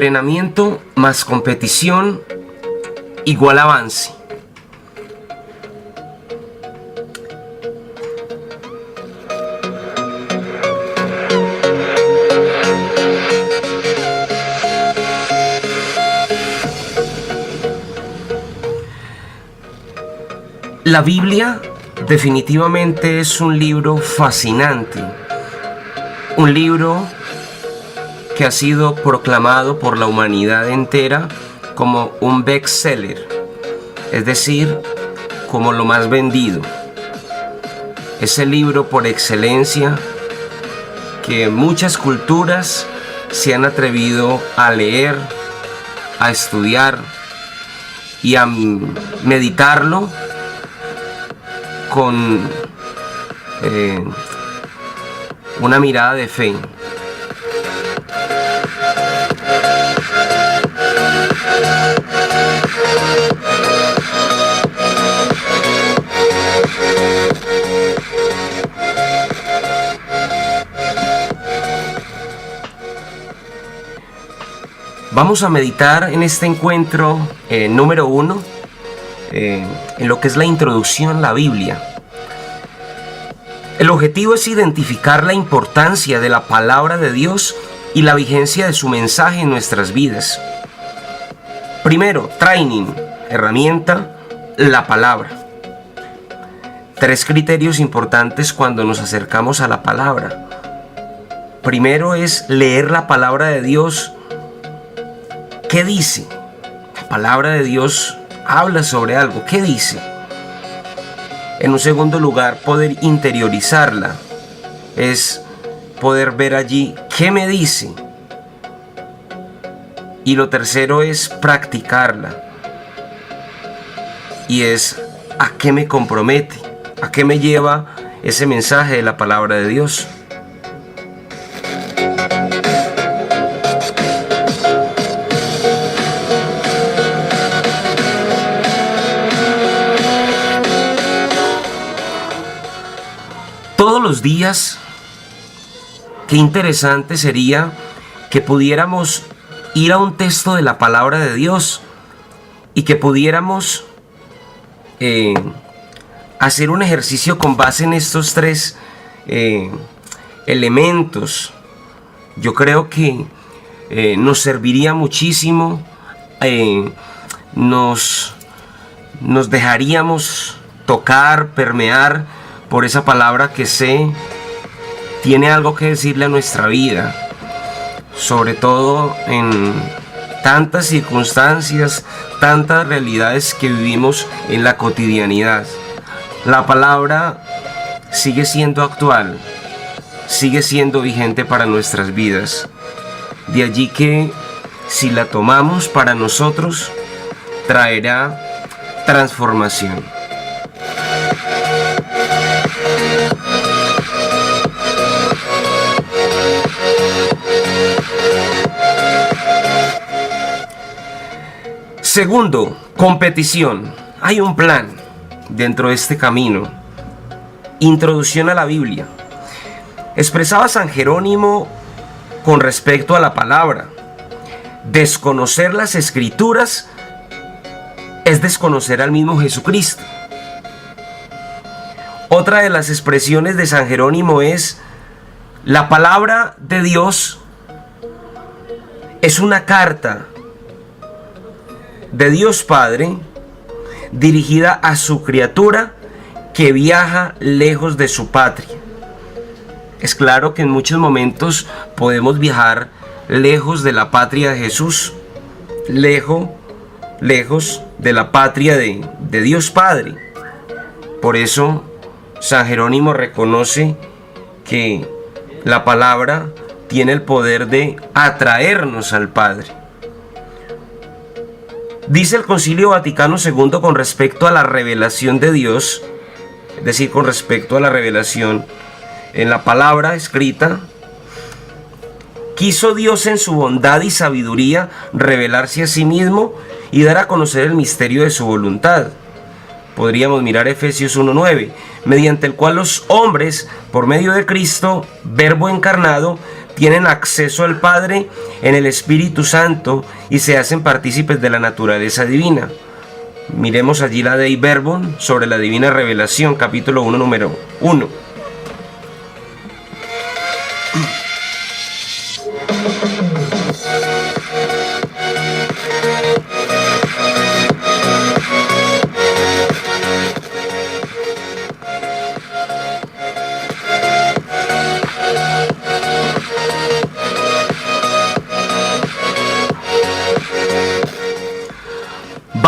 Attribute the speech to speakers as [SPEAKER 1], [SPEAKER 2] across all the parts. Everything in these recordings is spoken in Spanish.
[SPEAKER 1] Entrenamiento más competición igual avance. La Biblia definitivamente es un libro fascinante, un libro que ha sido proclamado por la humanidad entera como un bestseller, es decir, como lo más vendido. Es el libro por excelencia que muchas culturas se han atrevido a leer, a estudiar y a meditarlo con una mirada de fe. Vamos a meditar en este encuentro número 1 en lo que es la introducción a la Biblia. El objetivo es identificar la importancia de la palabra de Dios y la vigencia de su mensaje en nuestras vidas. Primero, training, herramienta, la palabra. 3 criterios importantes cuando nos acercamos a la palabra. Primero es leer la palabra de Dios. ¿Qué dice? La palabra de Dios habla sobre algo. ¿Qué dice? En un segundo lugar, poder interiorizarla. Es poder ver allí qué me dice. Y lo tercero es practicarla. Y es a qué me compromete, a qué me lleva ese mensaje de la palabra de Dios. Todos los días, qué interesante sería que pudiéramos ir a un texto de la palabra de Dios y que pudiéramos hacer un ejercicio con base en estos 3 elementos. Yo creo que nos serviría muchísimo, nos dejaríamos tocar, permear por esa palabra que tiene algo que decirle a nuestra vida, sobre todo en tantas circunstancias, tantas realidades que vivimos en la cotidianidad. La palabra sigue siendo actual, sigue siendo vigente para nuestras vidas. De allí que si la tomamos para nosotros, traerá transformación. Segundo, competición. Hay un plan dentro de este camino. Introducción a la Biblia. Expresaba San Jerónimo con respecto a la palabra: desconocer las Escrituras es desconocer al mismo Jesucristo. Otra de las expresiones de San Jerónimo es: la palabra de Dios es una carta de Dios Padre dirigida a su criatura que viaja lejos de su patria. Es claro que en muchos momentos podemos viajar lejos de la patria de Jesús, lejos de la patria de Dios Padre. Por eso San Jerónimo reconoce que la palabra tiene el poder de atraernos al Padre. Dice el Concilio Vaticano II con respecto a la revelación de Dios, es decir, con respecto a la revelación en la palabra escrita: quiso Dios en su bondad y sabiduría revelarse a sí mismo y dar a conocer el misterio de su voluntad. Podríamos mirar Efesios 1:9, mediante el cual los hombres, por medio de Cristo, Verbo encarnado, tienen acceso al Padre en el Espíritu Santo y se hacen partícipes de la naturaleza divina. Miremos allí la Dei Verbum sobre la divina revelación, capítulo 1, número 1.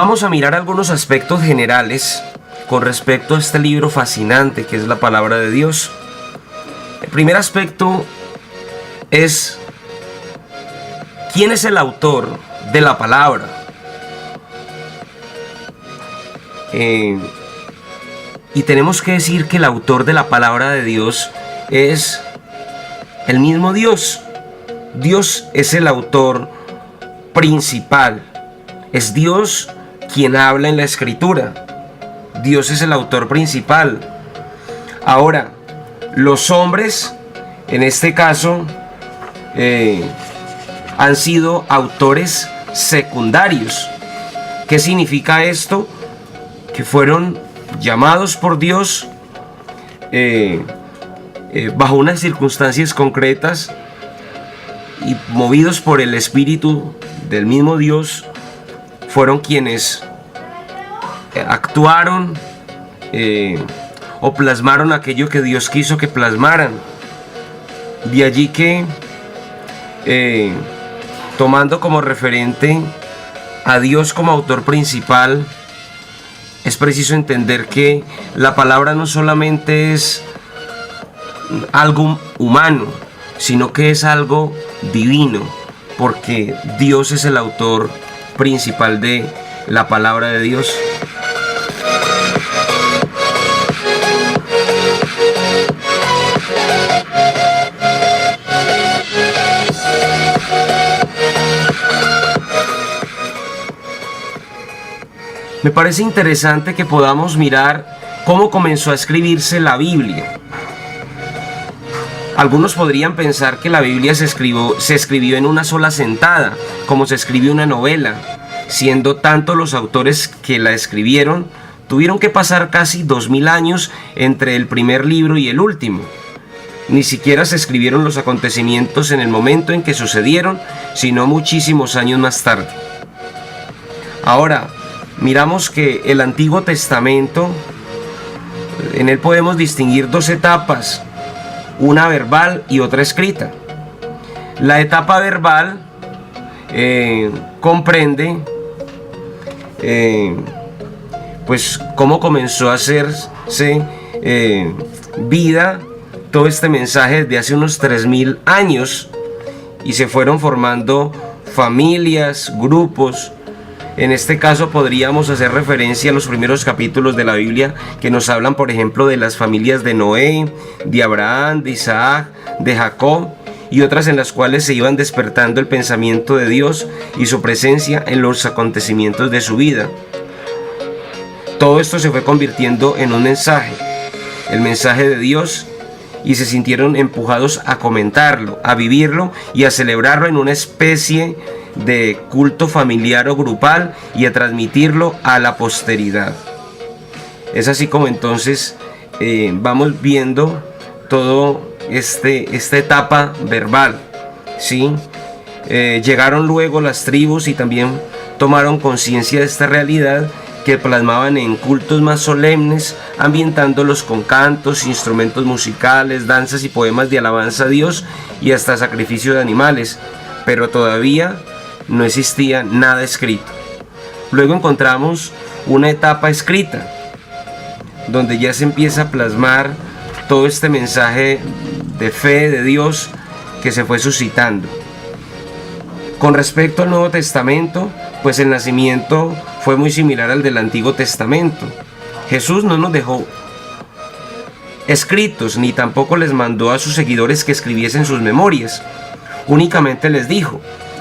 [SPEAKER 1] Vamos a mirar algunos aspectos generales con respecto a este libro fascinante que es la palabra de Dios. El primer aspecto es ¿quién es el autor de la palabra? Y tenemos que decir que el autor de la palabra de Dios es el mismo Dios. Dios es el autor principal. Es Dios quien habla en la Escritura. Dios es el autor principal. Ahora, los hombres, en este caso, han sido autores secundarios. ¿Qué significa esto? Que fueron llamados por Dios bajo unas circunstancias concretas y movidos por el Espíritu del mismo Dios, fueron quienes actuaron o plasmaron aquello que Dios quiso que plasmaran. De allí que, tomando como referente a Dios como autor principal, es preciso entender que la palabra no solamente es algo humano, sino que es algo divino, porque Dios es el autor principal de la palabra de Dios. Me parece interesante que podamos mirar cómo comenzó a escribirse la Biblia. Algunos podrían pensar que la Biblia se escribió en una sola sentada, como se escribe una novela, siendo tanto los autores que la escribieron, tuvieron que pasar casi 2000 años entre el primer libro y el último. Ni siquiera se escribieron los acontecimientos en el momento en que sucedieron, sino muchísimos años más tarde. Ahora, miramos que el Antiguo Testamento, en él podemos distinguir dos etapas, una verbal y otra escrita. La etapa verbal comprende pues cómo comenzó a hacerse vida todo este mensaje desde hace unos 3000 años y se fueron formando familias, grupos. En este caso podríamos hacer referencia a los primeros capítulos de la Biblia que nos hablan, por ejemplo, de las familias de Noé, de Abraham, de Isaac, de Jacob, y otras en las cuales se iban despertando el pensamiento de Dios y su presencia en los acontecimientos de su vida. Todo esto se fue convirtiendo en un mensaje, el mensaje de Dios, y se sintieron empujados a comentarlo, a vivirlo y a celebrarlo en una especie de culto familiar o grupal y a transmitirlo a la posteridad. Es así como entonces vamos viendo todo esta etapa verbal, ¿sí? Llegaron luego las tribus y también tomaron conciencia de esta realidad que plasmaban en cultos más solemnes, ambientándolos con cantos, instrumentos musicales, danzas y poemas de alabanza a Dios y hasta sacrificio de animales, pero todavía no existía nada escrito. Luego encontramos una etapa escrita, donde ya se empieza a plasmar todo este mensaje de fe de Dios que se fue suscitando. Con respecto al Nuevo Testamento, pues el nacimiento fue muy similar al del Antiguo Testamento. Jesús no nos dejó escritos, ni tampoco les mandó a sus seguidores que escribiesen sus memorias. Únicamente les dijo: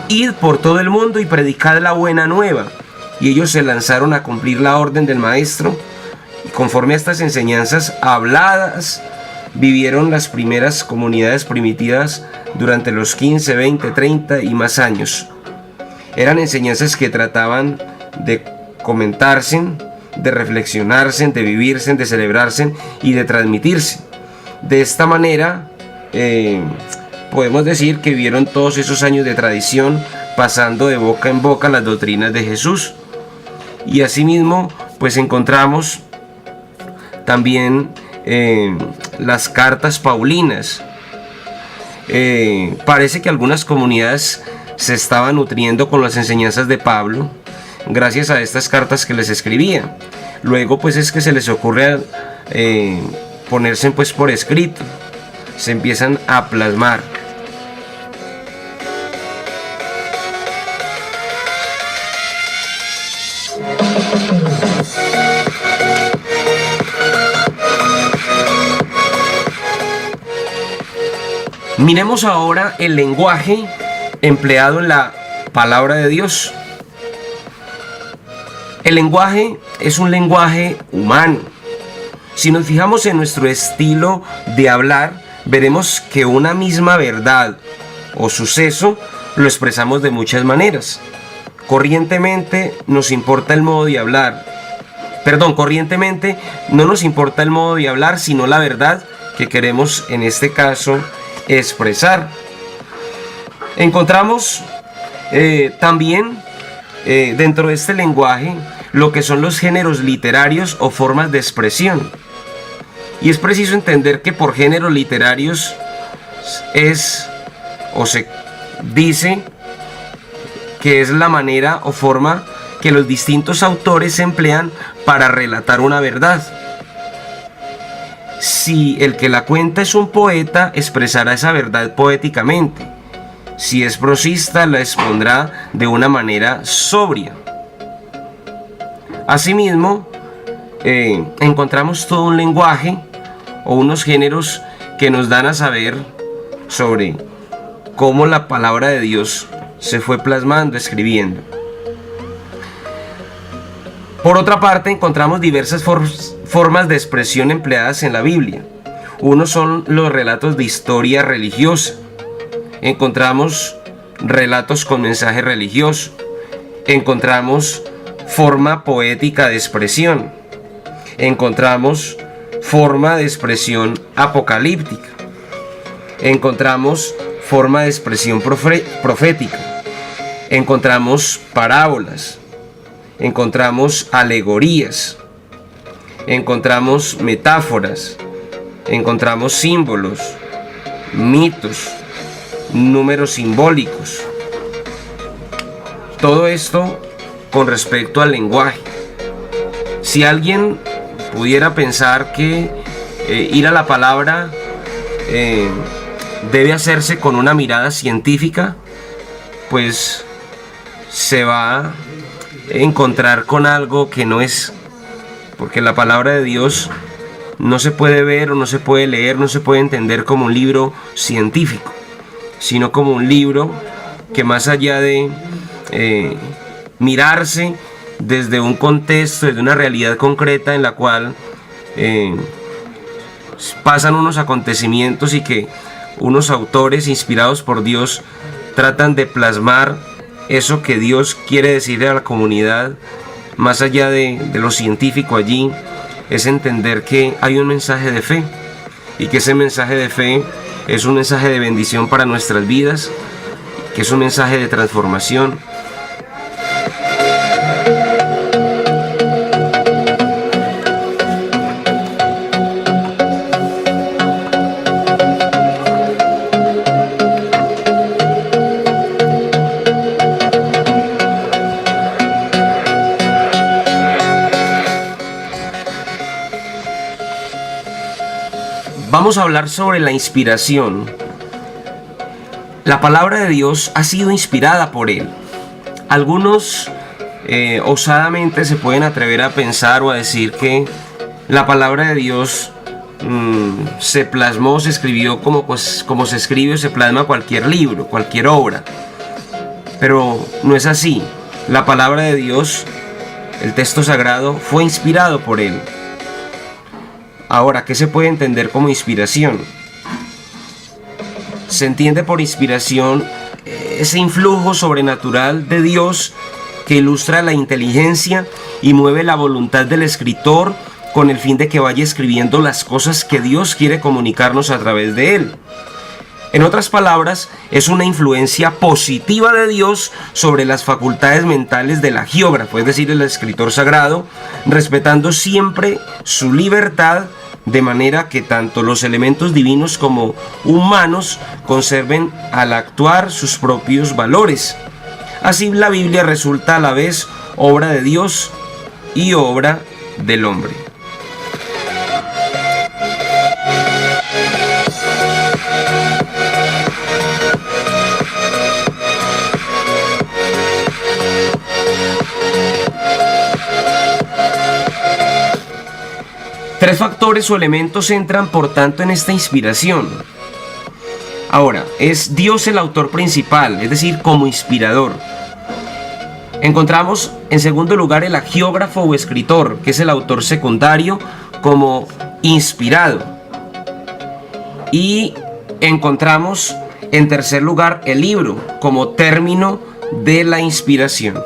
[SPEAKER 1] id por todo el mundo y predicad la buena nueva. Y ellos se lanzaron a cumplir la orden del Maestro. Y conforme a estas enseñanzas habladas vivieron las primeras comunidades primitivas durante los 15, 20, 30 y más años. Eran enseñanzas que trataban de comentarse, de reflexionarse, de vivirse, de celebrarse y de transmitirse. De esta manera, podemos decir que vivieron todos esos años de tradición, pasando de boca en boca las doctrinas de Jesús. Y asimismo, pues encontramos también las cartas paulinas. Parece que algunas comunidades se estaban nutriendo con las enseñanzas de Pablo gracias a estas cartas que les escribía. Luego pues es que se les ocurre ponerse pues por escrito, se empiezan a plasmar. Miremos ahora el lenguaje empleado en la palabra de Dios. El lenguaje es un lenguaje humano. Si nos fijamos en nuestro estilo de hablar, veremos que una misma verdad o suceso lo expresamos de muchas maneras. Corrientemente nos importa el modo de hablar. Corrientemente no nos importa el modo de hablar, sino la verdad que queremos en este caso expresar. Encontramos también dentro de este lenguaje lo que son los géneros literarios o formas de expresión. Y es preciso entender que por géneros literarios se dice que es la manera o forma que los distintos autores emplean para relatar una verdad. Si el que la cuenta es un poeta, expresará esa verdad poéticamente. Si es prosista, la expondrá de una manera sobria. Asimismo, encontramos todo un lenguaje o unos géneros que nos dan a saber sobre cómo la palabra de Dios se fue plasmando, escribiendo. Por otra parte, encontramos diversas formas de expresión empleadas en la Biblia. Unos son los relatos de historia religiosa. Encontramos relatos con mensaje religioso. Encontramos forma poética de expresión. Encontramos forma de expresión apocalíptica. Encontramos forma de expresión profética. Encontramos parábolas. Encontramos alegorías. Encontramos metáforas. Encontramos símbolos, mitos, números simbólicos. Todo esto con respecto al lenguaje. Si alguien pudiera pensar que ir a la palabra debe hacerse con una mirada científica, pues se va a encontrar con algo que no es, porque la palabra de Dios no se puede ver o no se puede leer, no se puede entender como un libro científico, sino como un libro que, más allá de mirarse desde un contexto, desde una realidad concreta en la cual pasan unos acontecimientos y que unos autores inspirados por Dios tratan de plasmar eso que Dios quiere decirle a la comunidad, más allá de lo científico allí, es entender que hay un mensaje de fe y que ese mensaje de fe es un mensaje de bendición para nuestras vidas, que es un mensaje de transformación. Vamos a hablar sobre la inspiración. La palabra de Dios ha sido inspirada por Él. Algunos osadamente se pueden atrever a pensar o a decir que la palabra de Dios se plasmó, se escribió como se escribe o se plasma cualquier libro, cualquier obra. Pero no es así. La palabra de Dios, el texto sagrado, fue inspirado por Él. Ahora, ¿qué se puede entender como inspiración? Se entiende por inspiración ese influjo sobrenatural de Dios que ilustra la inteligencia y mueve la voluntad del escritor con el fin de que vaya escribiendo las cosas que Dios quiere comunicarnos a través de él. En otras palabras, es una influencia positiva de Dios sobre las facultades mentales del hagiógrafo, es decir, el escritor sagrado, respetando siempre su libertad, de manera que tanto los elementos divinos como humanos conserven al actuar sus propios valores. Así la Biblia resulta a la vez obra de Dios y obra del hombre. Tres factores o elementos entran por tanto en esta inspiración. Ahora, es Dios el autor principal, es decir, como inspirador. Encontramos en segundo lugar el hagiógrafo o escritor, que es el autor secundario, como inspirado. Y encontramos en tercer lugar el libro, como término de la inspiración.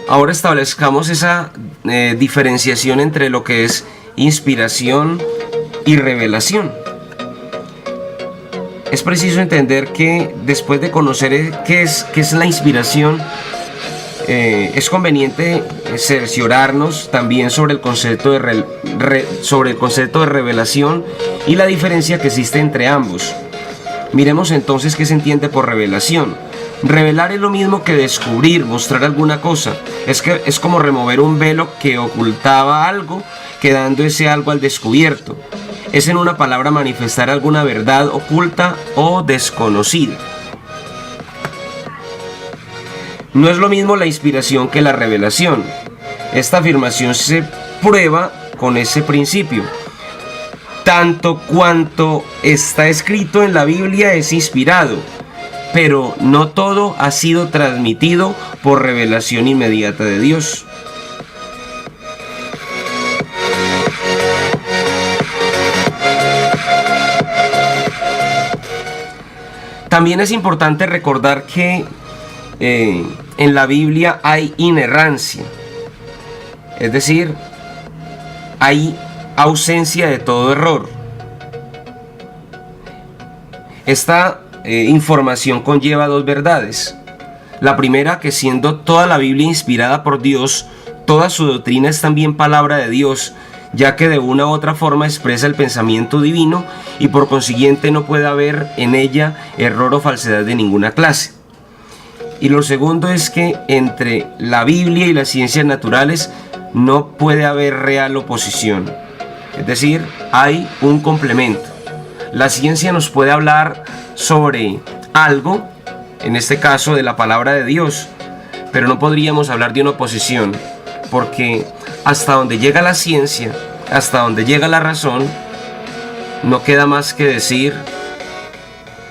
[SPEAKER 1] Ahora establezcamos esa diferenciación entre lo que es inspiración y revelación. Es preciso entender que después de conocer qué es la inspiración, es conveniente cerciorarnos también sobre el concepto de revelación y la diferencia que existe entre ambos. Miremos entonces qué se entiende por revelación. Revelar es lo mismo que descubrir, mostrar alguna cosa. Es como remover un velo que ocultaba algo, quedando ese algo al descubierto. Es, en una palabra, manifestar alguna verdad oculta o desconocida. No es lo mismo la inspiración que la revelación. Esta afirmación se prueba con ese principio. Tanto cuanto está escrito en la Biblia es inspirado, pero no todo ha sido transmitido por revelación inmediata de Dios. También es importante recordar que en la Biblia hay inerrancia, es decir, hay ausencia de todo error. Esta información conlleva dos verdades. La primera, que siendo toda la Biblia inspirada por Dios, toda su doctrina es también palabra de Dios, ya que de una u otra forma expresa el pensamiento divino y por consiguiente no puede haber en ella error o falsedad de ninguna clase. Y lo segundo es que entre la Biblia y las ciencias naturales no puede haber real oposición, es decir, hay un complemento. La ciencia nos puede hablar sobre algo, en este caso de la palabra de Dios, pero no podríamos hablar de una oposición, porque hasta donde llega la ciencia, hasta donde llega la razón, no queda más que decir,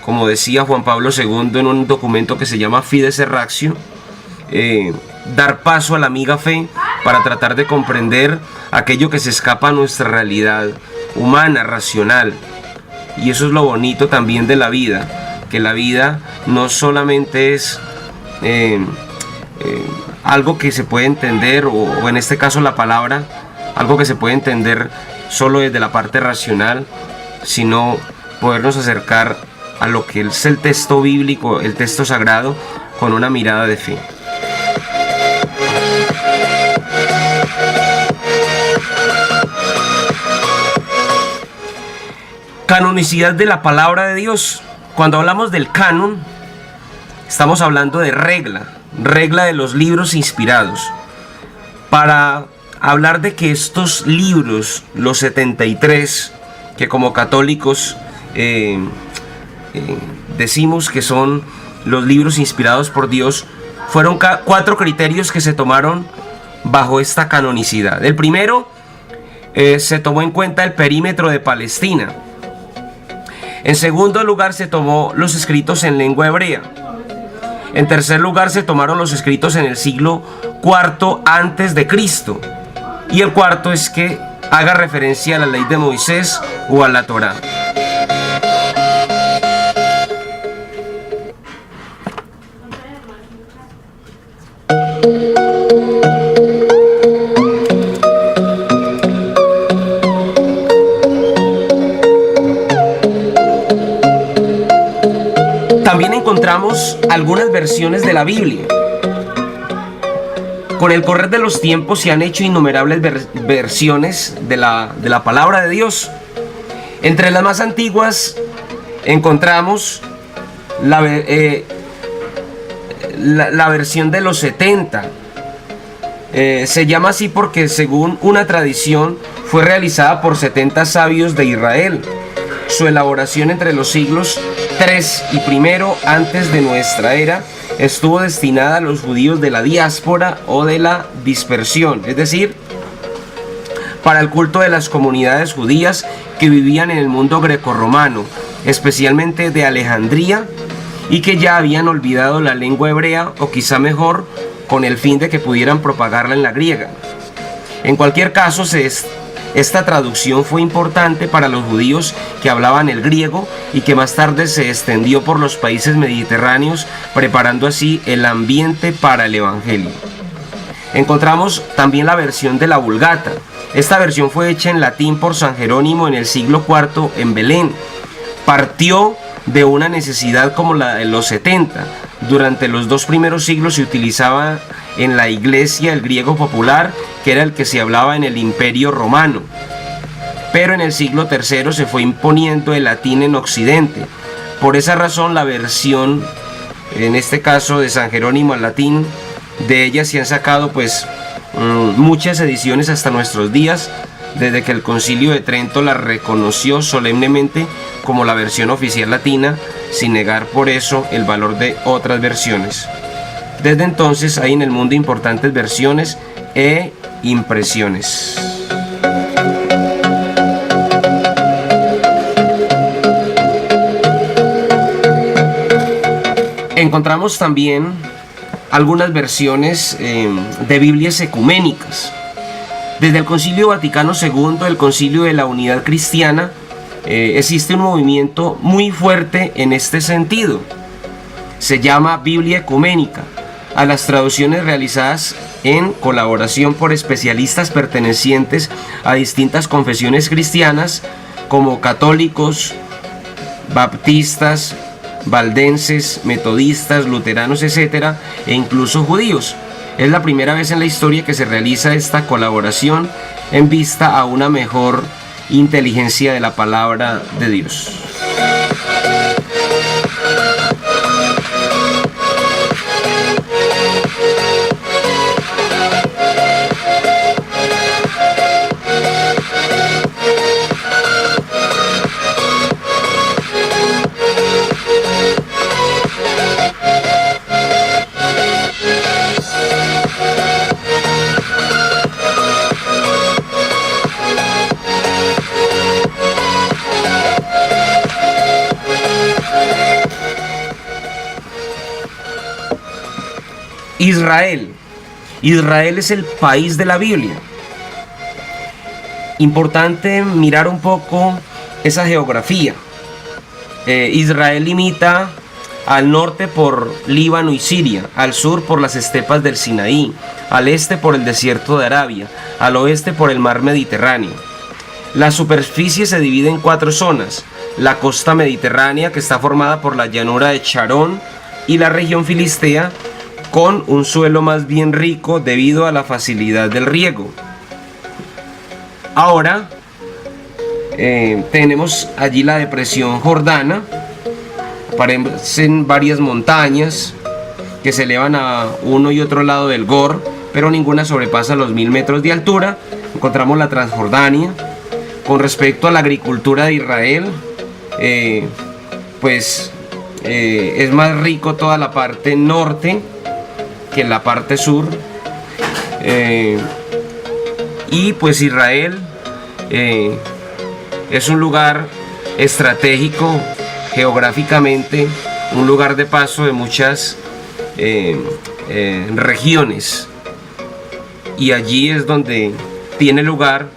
[SPEAKER 1] como decía Juan Pablo II en un documento que se llama Fides et Ratio, dar paso a la amiga fe para tratar de comprender aquello que se escapa a nuestra realidad humana, racional. Y eso es lo bonito también de la vida, que la vida no solamente es algo que se puede entender, o en este caso la palabra, algo que se puede entender solo desde la parte racional, sino podernos acercar a lo que es el texto bíblico, el texto sagrado, con una mirada de fe. Canonicidad de la palabra de Dios. Cuando hablamos del canon, estamos hablando de regla de los libros inspirados. Para hablar de que estos libros, los 73, que como católicos decimos que son los libros inspirados por Dios, fueron 4 criterios que se tomaron bajo esta canonicidad. El primero, se tomó en cuenta el perímetro de Palestina. En segundo lugar, se tomó los escritos en lengua hebrea. En tercer lugar, se tomaron los escritos en el siglo IV antes de Cristo. Y el cuarto es que haga referencia a la ley de Moisés o a la Torá. También encontramos algunas versiones de la Biblia. Con el correr de los tiempos se han hecho innumerables versiones de la palabra de Dios. Entre las más antiguas encontramos la versión de los 70. Se llama así porque, según una tradición, fue realizada por 70 sabios de Israel. Su elaboración entre los siglos 3 y primero antes de nuestra era estuvo destinada a los judíos de la diáspora o de la dispersión, es decir, para el culto de las comunidades judías que vivían en el mundo grecorromano, especialmente de Alejandría, y que ya habían olvidado la lengua hebrea, o quizá mejor, con el fin de que pudieran propagarla en la griega. En cualquier caso, esta traducción fue importante para los judíos que hablaban el griego y que más tarde se extendió por los países mediterráneos, preparando así el ambiente para el evangelio. Encontramos también la versión de la Vulgata. Esta versión fue hecha en latín por San Jerónimo en el siglo IV en Belén. Partió de una necesidad como la de los 70. Durante los 2 primeros siglos se utilizaba en la iglesia el griego popular, que era el que se hablaba en el Imperio Romano. Pero en el siglo III se fue imponiendo el latín en Occidente. Por esa razón la versión, en este caso de San Jerónimo al latín, de ella se han sacado muchas ediciones hasta nuestros días, desde que el Concilio de Trento la reconoció solemnemente como la versión oficial latina, sin negar por eso el valor de otras versiones. Desde entonces hay en el mundo importantes versiones e impresiones. Encontramos también algunas versiones de Biblias ecuménicas. Desde el Concilio Vaticano II, el Concilio de la Unidad Cristiana, existe un movimiento muy fuerte en este sentido. Se llama Biblia ecuménica a las traducciones realizadas en colaboración por especialistas pertenecientes a distintas confesiones cristianas como católicos, baptistas, valdenses, metodistas, luteranos, etc., e incluso judíos. Es la primera vez en la historia que se realiza esta colaboración en vista a una mejor inteligencia de la palabra de Dios. Israel es el país de la Biblia. Importante mirar un poco esa geografía. Israel limita al norte por Líbano y Siria, al sur por las estepas del Sinaí, al este por el desierto de Arabia, al oeste por el mar Mediterráneo. La superficie se divide en 4 zonas: la costa mediterránea, que está formada por la llanura de Charón, y la región filistea, con un suelo más bien rico debido a la facilidad del riego. Ahora tenemos allí la depresión Jordana. Aparecen varias montañas que se elevan a uno y otro lado del Gor, pero ninguna sobrepasa los 1000 metros de altura. Encontramos la Transjordania. Con respecto a la agricultura de Israel, es más rico toda la parte norte que la parte sur. Y pues Israel es un lugar estratégico geográficamente, un lugar de paso de muchas regiones, y allí es donde tiene lugar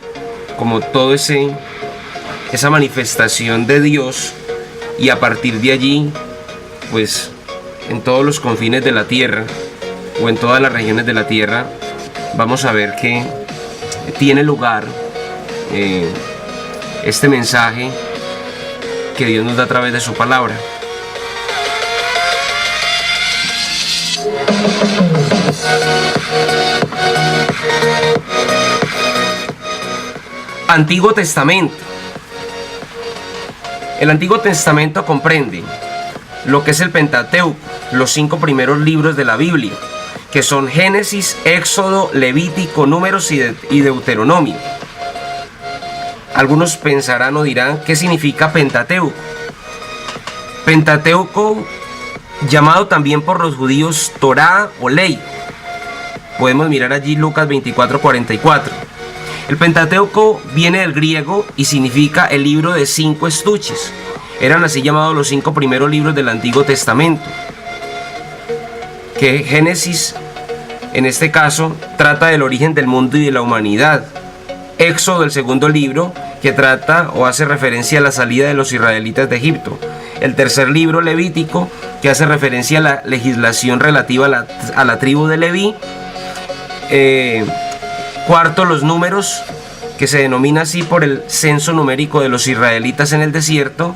[SPEAKER 1] como todo esa manifestación de Dios, y a partir de allí pues en todos los confines de la tierra o en todas las regiones de la tierra vamos a ver que tiene lugar este mensaje que Dios nos da a través de su palabra. Antiguo Testamento. El Antiguo Testamento comprende lo que es el Pentateuco, los 5 primeros libros de la Biblia, que son Génesis, Éxodo, Levítico, Números y Deuteronomio. Algunos pensarán o dirán, ¿qué significa Pentateuco? Pentateuco, llamado también por los judíos Torá o Ley. Podemos mirar allí Lucas 24:44. El Pentateuco viene del griego y significa el libro de 5 estuches. Eran así llamados los 5 primeros libros del Antiguo Testamento. Que Génesis, en este caso, trata del origen del mundo y de la humanidad. Éxodo, el segundo libro, que trata o hace referencia a la salida de los israelitas de Egipto. El tercer libro, Levítico, que hace referencia a la legislación relativa a la tribu de Leví. Cuarto, los Números, que se denomina así por el censo numérico de los israelitas en el desierto.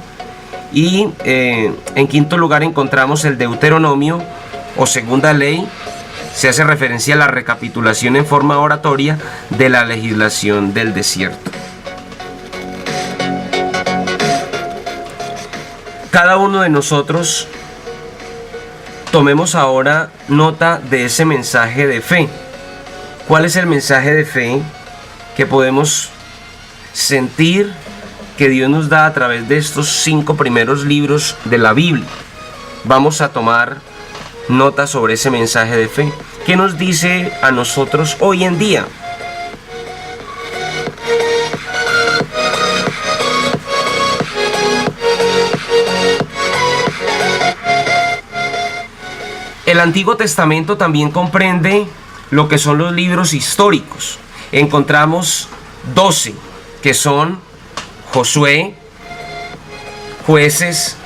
[SPEAKER 1] Y en quinto lugar encontramos el Deuteronomio o segunda ley. Se hace referencia a la recapitulación en forma oratoria de la legislación del desierto. Cada uno de nosotros tomemos ahora nota de ese mensaje de fe. ¿Cuál es el mensaje de fe que podemos sentir que Dios nos da a través de estos 5 primeros libros de la Biblia? Vamos a tomar nota sobre ese mensaje de fe. ¿Qué nos dice a nosotros hoy en día? El Antiguo Testamento también comprende lo que son los libros históricos. Encontramos 12, que son Josué, Jueces,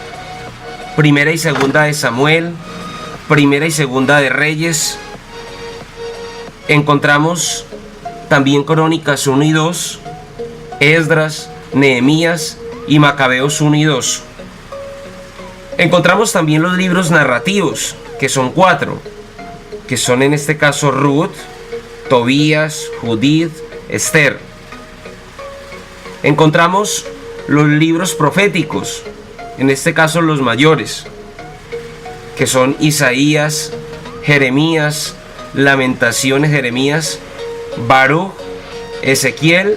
[SPEAKER 1] Primera y Segunda de Samuel, Primera y Segunda de Reyes. Encontramos también Crónicas 1 y 2, Esdras, Nehemías y Macabeos 1 y 2. Encontramos también los libros narrativos, que son 4, que son en este caso Ruth, Tobías, Judith, Esther. Encontramos los libros proféticos, en este caso los mayores, que son Isaías, Jeremías, Lamentaciones, Jeremías, Baruch, Ezequiel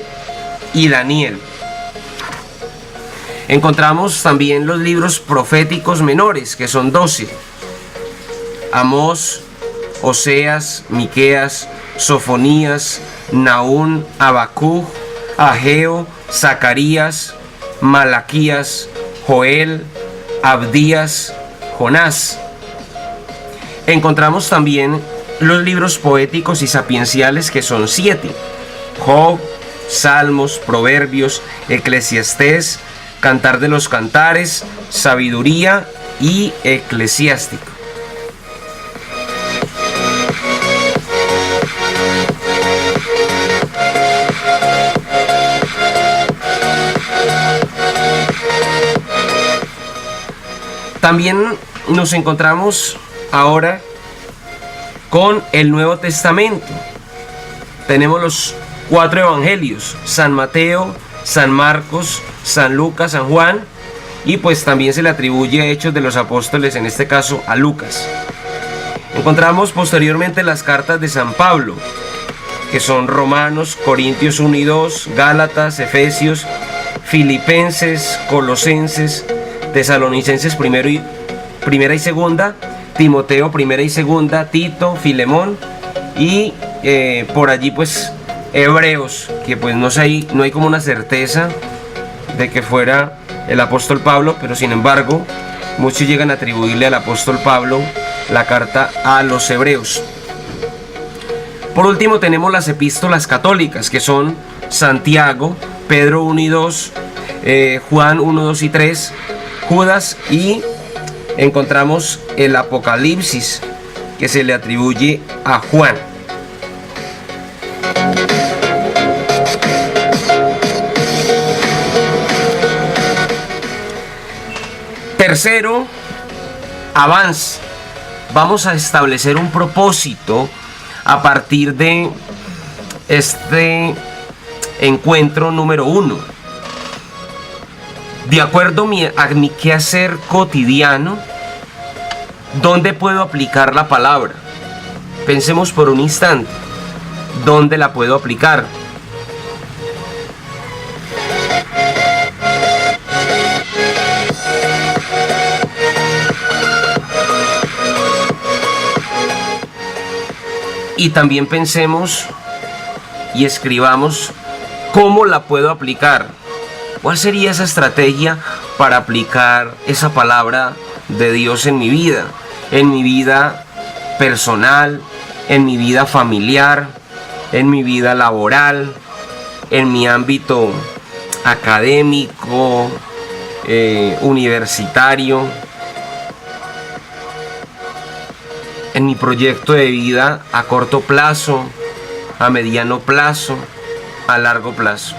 [SPEAKER 1] y Daniel. Encontramos también los libros proféticos menores, que son 12, Amós, Oseas, Miqueas, Sofonías, Nahum, Habacuc, Ageo, Zacarías, Malaquías, Joel, Abdías, Jonás. Encontramos también los libros poéticos y sapienciales, que son 7, Job, Salmos, Proverbios, Eclesiastés, Cantar de los Cantares, Sabiduría y Eclesiástico. También nos encontramos ahora con el Nuevo Testamento. Tenemos los 4 evangelios: San Mateo, San Marcos, San Lucas, San Juan, y pues también se le atribuye Hechos de los Apóstoles, en este caso a Lucas. Encontramos posteriormente las cartas de San Pablo, que son Romanos, Corintios 1 y 2, Gálatas, Efesios, Filipenses, Colosenses, Tesalonicenses primero y primera y segunda, Timoteo, primera y segunda, Tito, Filemón y por allí pues Hebreos, que pues no hay como una certeza de que fuera el apóstol Pablo, pero sin embargo muchos llegan a atribuirle al apóstol Pablo la carta a los Hebreos. Por último tenemos las epístolas católicas, que son Santiago, Pedro 1 y 2, Juan 1, 2 y 3, Judas, y encontramos el Apocalipsis, que se le atribuye a Juan. Tercero, avance. Vamos a establecer un propósito a partir de este encuentro número 1. De acuerdo a mi quehacer cotidiano, ¿dónde puedo aplicar la palabra? Pensemos por un instante, ¿dónde la puedo aplicar? Y también pensemos y escribamos cómo la puedo aplicar. ¿Cuál sería esa estrategia para aplicar esa palabra de Dios en mi vida? En mi vida personal, en mi vida familiar, en mi vida laboral, en mi ámbito académico, universitario, en mi proyecto de vida a corto plazo, a mediano plazo, a largo plazo.